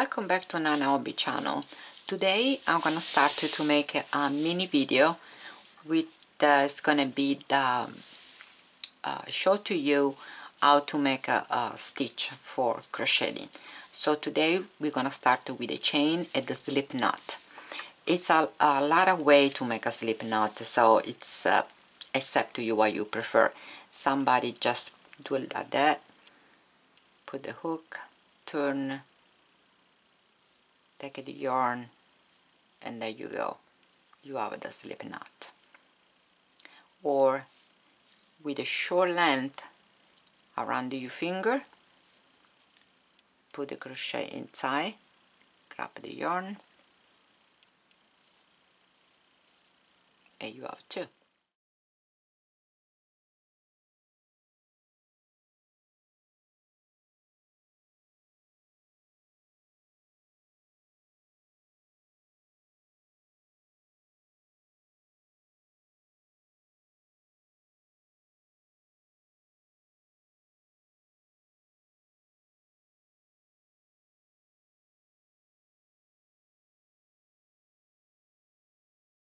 welcome back to Nana Hobby channel. Today I'm gonna start to make a mini video with it's gonna be the show to you how to make a stitch for crocheting. So today we're gonna start with a chain and the slip knot. It's a lot of way to make a slip knot, so it's except to you what you prefer. Somebody just do it like that, put the hook, turn, take the yarn, and there you go, you have the slip knot. Or with a short length around your finger, put the crochet inside, grab the yarn, and you have two.